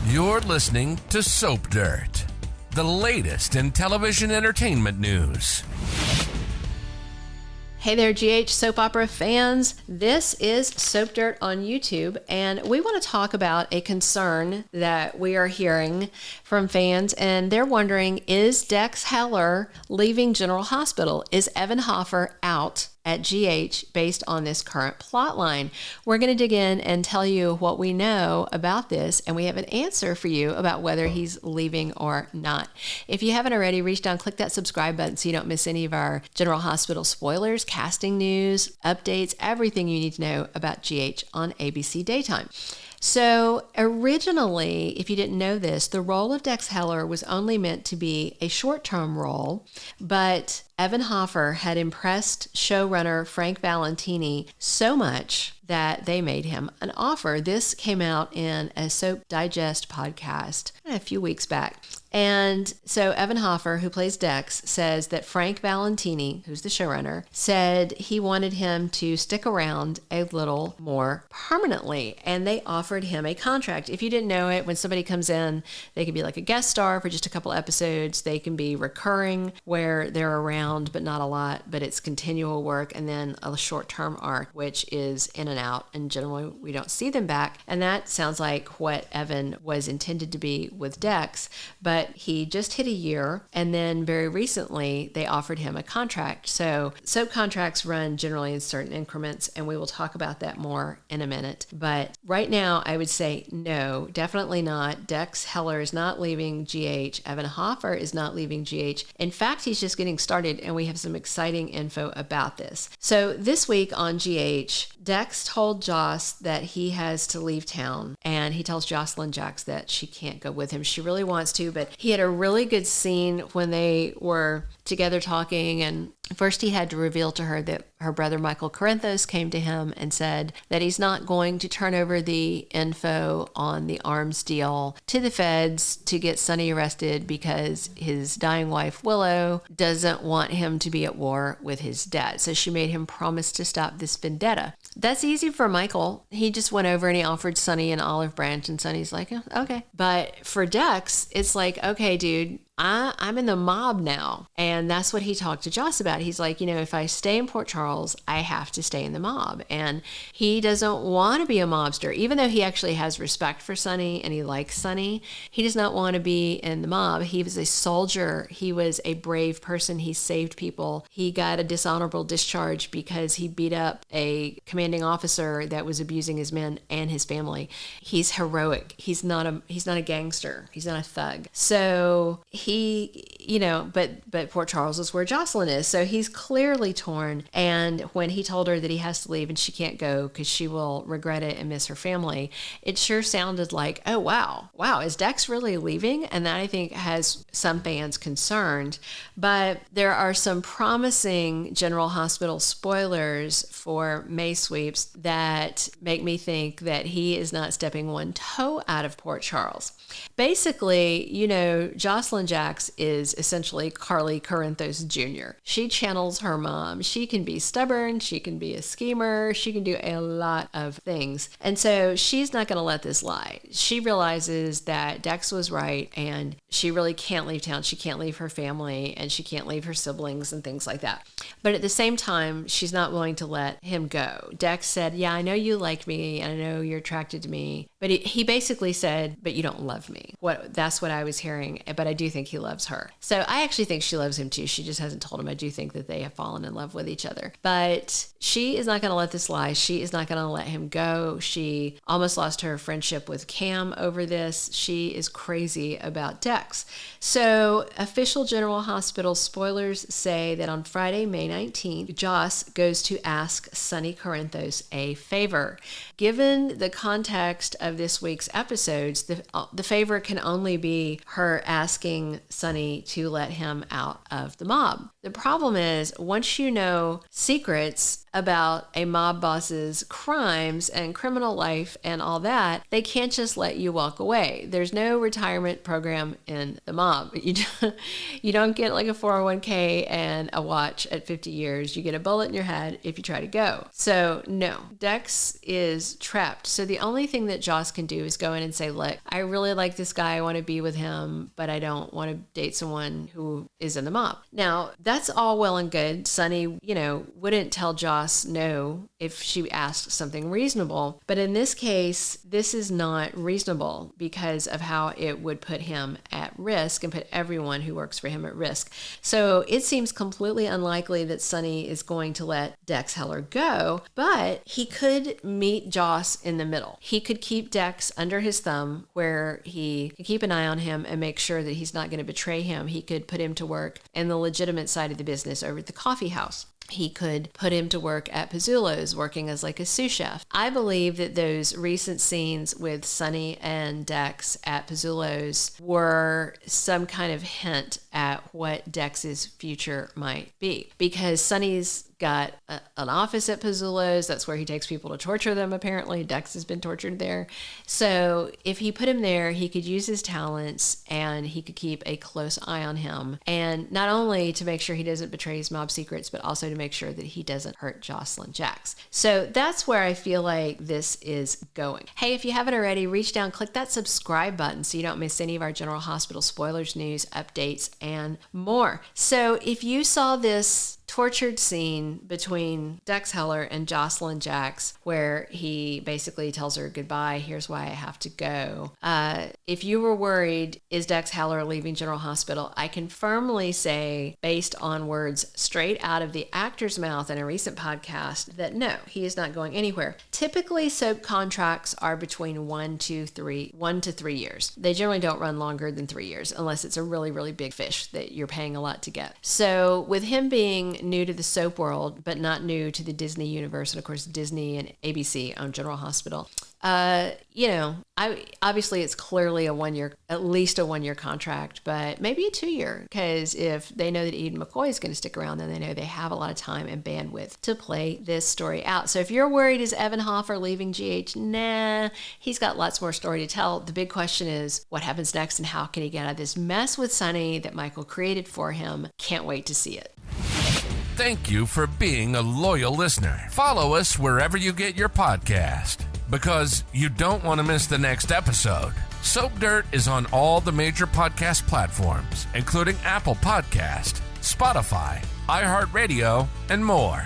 You're listening to Soap Dirt, the latest in television entertainment news. Hey there, GH soap opera fans. This is Soap Dirt on YouTube, and we want to talk about a concern that we are hearing from fans, and they're wondering, is Dex Heller leaving General Hospital? Is Evan Hofer out at GH based on this current plot line? We're going to dig in and tell you what we know about this, and we have an answer for you about whether he's leaving or not. If you haven't already, reach down, click that subscribe button so you don't miss any of our General Hospital spoilers, casting news, updates, everything you need to know about GH on ABC Daytime. So originally, if you didn't know this, the role of Dex Heller was only meant to be a short-term role, but Evan Hofer had impressed showrunner Frank Valentini so much that they made him an offer. This came out in a Soap Digest podcast a few weeks back. And so Evan Hofer, who plays Dex, says that Frank Valentini, who's the showrunner, said he wanted him to stick around a little more permanently. And they offered him a contract. If you didn't know it, when somebody comes in, they can be like a guest star for just a couple episodes. They can be recurring, where they're around, but not a lot, but it's continual work. And then a short-term arc, which is in and out. And generally, we don't see them back. And that sounds like what Evan was intended to be with Dex. But he just hit a year, and then very recently they offered him a contract. So soap contracts run generally in certain increments, and we will talk about that more in a minute. But right now, I would say no, definitely not. Dex Heller is not leaving GH. Evan Hofer is not leaving GH. In fact, he's just getting started, and we have some exciting info about this. So this week on GH, Dex told Joss that he has to leave town, and he tells Josslyn Jax that she can't go with him. She really wants to, but he had a really good scene when they were together talking, and first he had to reveal to her that her brother Michael Corinthos came to him and said that he's not going to turn over the info on the arms deal to the feds to get Sonny arrested because his dying wife Willow doesn't want him to be at war with his dad. So she made him promise to stop this vendetta. That's easy for Michael. He just went over and he offered Sonny an olive branch, and Sonny's like, oh, okay. But for Dex, it's like, okay, dude, I'm in the mob now. And that's what he talked to Joss about. He's like, if I stay in Port Charles, I have to stay in the mob. And he doesn't want to be a mobster, even though he actually has respect for Sonny and he likes Sonny. He does not want to be in the mob. He was a soldier. He was a brave person. He saved people. He got a dishonorable discharge because he beat up a commanding officer that was abusing his men and his family. He's heroic. He's not a gangster. He's not a thug. So but Port Charles is where Josslyn is. So he's clearly torn. And when he told her that he has to leave and she can't go because she will regret it and miss her family, it sure sounded like, oh, wow, is Dex really leaving? And that, I think, has some fans concerned. But there are some promising General Hospital spoilers for May sweeps that make me think that he is not stepping one toe out of Port Charles. Basically, Josslyn Jax is essentially Carly Corinthos Jr. She channels her mom. She can be stubborn. She can be a schemer. She can do a lot of things. And so she's not going to let this lie. She realizes that Dex was right, and she really can't leave town. She can't leave her family, and she can't leave her siblings and things like that. But at the same time, she's not willing to let him go. Dex said, yeah, I know you like me, and I know you're attracted to me. But he basically said, but you don't love me. That's what I was hearing. But I do think he loves her. So I actually think she loves him too. She just hasn't told him. I do think that they have fallen in love with each other. But she is not going to let this lie. She is not going to let him go. She almost lost her friendship with Cam over this. She is crazy about Dex. So official General Hospital spoilers say that on Friday, May 19th, Joss goes to ask Sonny Corinthos a favor. Given the context of this week's episodes, the favor can only be her asking Sonny to let him out of the mob. The problem is, once you know secrets about a mob boss's crimes and criminal life and all that, they can't just let you walk away. There's no retirement program in the mob. You don't get like a 401k and a watch at 50 years. You get a bullet in your head if you try to go. So no, Dex is trapped. So the only thing that Joss can do is go in and say, look, I really like this guy. I want to be with him, but I don't want to date someone who is in the mob. Now, that's all well and good. Sonny, wouldn't tell Joss no if she asked something reasonable. But in this case, this is not reasonable because of how it would put him at risk and put everyone who works for him at risk. So it seems completely unlikely that Sonny is going to let Dex Heller go, but he could meet Joss in the middle. He could keep Dex under his thumb where he could keep an eye on him and make sure that he's not going to betray him. He could put him to work in the legitimate side of the business over at the coffee house. He could put him to work at Pizzullo's, working as like a sous chef. I believe that those recent scenes with Sonny and Dex at Pizzullo's were some kind of hint at what Dex's future might be. Because Sonny's got an office at Pizzullo's. That's where he takes people to torture them, apparently. Dex has been tortured there. So if he put him there, he could use his talents and he could keep a close eye on him. And not only to make sure he doesn't betray his mob secrets, but also to make sure that he doesn't hurt Josslyn Jax. So that's where I feel like this is going. Hey, if you haven't already, reach down, click that subscribe button so you don't miss any of our General Hospital spoilers, news, updates, and more. So if you saw this tortured scene between Dex Heller and Josslyn Jax, where he basically tells her goodbye, here's why I have to go. If you were worried, is Dex Heller leaving General Hospital? I can firmly say, based on words straight out of the actor's mouth in a recent podcast, that no, he is not going anywhere. Typically, soap contracts are between 1 to 3 years. They generally don't run longer than 3 years, unless it's a really, really big fish that you're paying a lot to get. So with him being new to the soap world, but not new to the Disney universe, and of course Disney and ABC own General Hospital, obviously it's clearly at least a 1 year contract, but maybe a 2 year, because if they know that Eden McCoy is going to stick around, then they know they have a lot of time and bandwidth to play this story out. So if you're worried, is Evan Hofer leaving GH? Nah, he's got lots more story to tell. The big question is, what happens next and how can he get out of this mess with Sonny that Michael created for him? Can't wait to see it. Thank you for being a loyal listener. Follow us wherever you get your podcast, because you don't want to miss the next episode. Soap Dirt is on all the major podcast platforms, including Apple Podcast, Spotify, iHeartRadio, and more.